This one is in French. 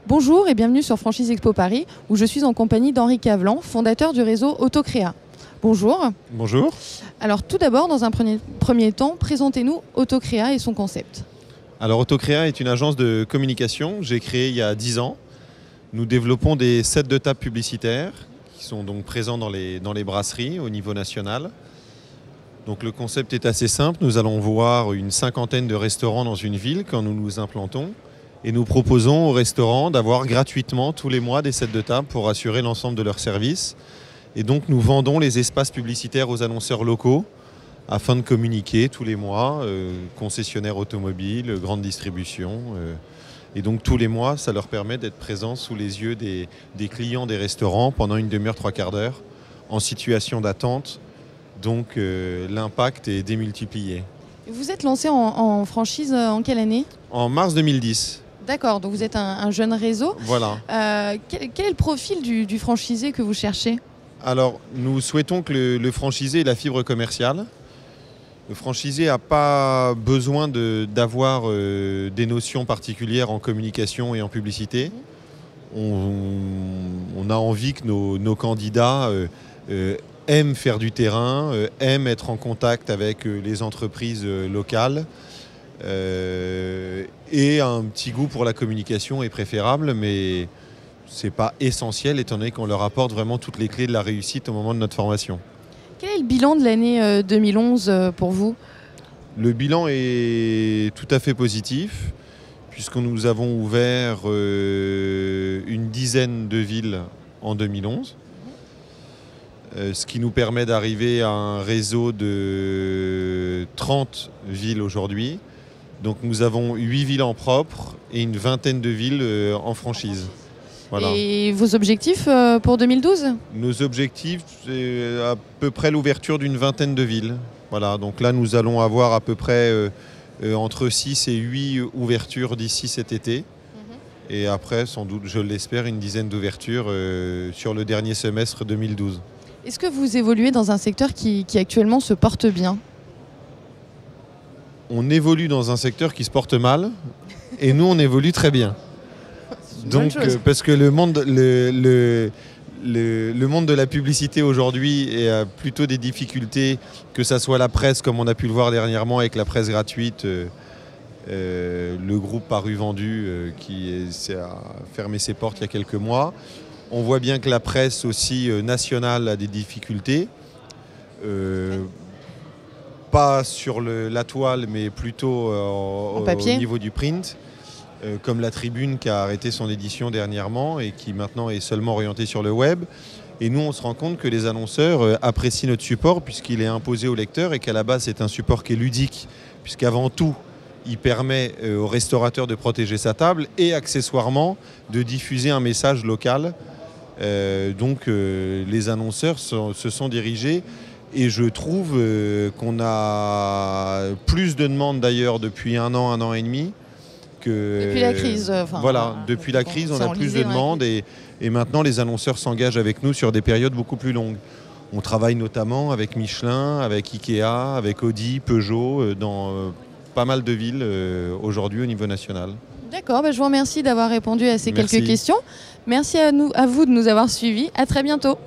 Bonjour et bienvenue sur Franchise Expo Paris, où je suis en compagnie d'Henri Cavelan, fondateur du réseau Autocréa. Bonjour. Bonjour. Alors tout d'abord, dans un premier temps, présentez-nous Autocréa et son concept. Alors Autocréa est une agence de communication que j'ai créée il y a 10 ans. Nous développons des sets de tables publicitaires qui sont donc présents dans les brasseries au niveau national. Donc le concept est assez simple. Nous allons voir une cinquantaine de restaurants dans une ville quand nous nous implantons. Et nous proposons aux restaurants d'avoir gratuitement tous les mois des sets de table pour assurer l'ensemble de leurs services. Et donc nous vendons les espaces publicitaires aux annonceurs locaux afin de communiquer tous les mois, concessionnaires automobiles, grande distribution. Et donc tous les mois, ça leur permet d'être présents sous les yeux des clients des restaurants pendant une demi-heure, trois quarts d'heure, en situation d'attente. Donc l'impact est démultiplié. Vous êtes lancé en franchise en quelle année? En mars 2010. D'accord, donc vous êtes un jeune réseau. Voilà. Quel est le profil du franchisé que vous cherchez? Alors, nous souhaitons que le franchisé ait la fibre commerciale. Le franchisé n'a pas besoin d'avoir des notions particulières en communication et en publicité. On a envie que nos candidats aiment faire du terrain, aiment être en contact avec les entreprises locales. Et un petit goût pour la communication est préférable, mais ce n'est pas essentiel étant donné qu'on leur apporte vraiment toutes les clés de la réussite au moment de notre formation. Quel est le bilan de l'année 2011 pour vous? Le bilan est tout à fait positif, puisque nous avons ouvert une dizaine de villes en 2011, ce qui nous permet d'arriver à un réseau de 30 villes aujourd'hui. Donc nous avons 8 villes en propre et une vingtaine de villes en franchise. Voilà. Et vos objectifs pour 2012? Nos objectifs, c'est à peu près l'ouverture d'une vingtaine de villes. Voilà. Donc là, nous allons avoir à peu près entre 6 et 8 ouvertures d'ici cet été. Et après, sans doute, je l'espère, une dizaine d'ouvertures sur le dernier semestre 2012. Est-ce que vous évoluez dans un secteur qui actuellement se porte bien? On évolue dans un secteur qui se porte mal et nous, on évolue très bien. Donc, parce que le monde de la publicité aujourd'hui a plutôt des difficultés, que ça soit la presse, comme on a pu le voir dernièrement avec la presse gratuite, le groupe Paru Vendu qui a fermé ses portes il y a quelques mois. On voit bien que la presse aussi nationale a des difficultés. Pas sur la toile, mais plutôt au niveau du print, comme La Tribune qui a arrêté son édition dernièrement et qui maintenant est seulement orientée sur le web. Et nous, on se rend compte que les annonceurs apprécient notre support puisqu'il est imposé au lecteur et qu'à la base, c'est un support qui est ludique, puisqu'avant tout, il permet au restaurateur de protéger sa table et accessoirement de diffuser un message local. Donc les annonceurs se sont dirigés. Et je trouve qu'on a plus de demandes d'ailleurs depuis un an et demi. Depuis la crise. Voilà, depuis la crise, on a plus de demandes et maintenant les annonceurs s'engagent avec nous sur des périodes beaucoup plus longues. On travaille notamment avec Michelin, avec Ikea, avec Audi, Peugeot, dans pas mal de villes aujourd'hui au niveau national. D'accord, je vous remercie d'avoir répondu à ces quelques questions. Merci à vous de nous avoir suivis. À très bientôt.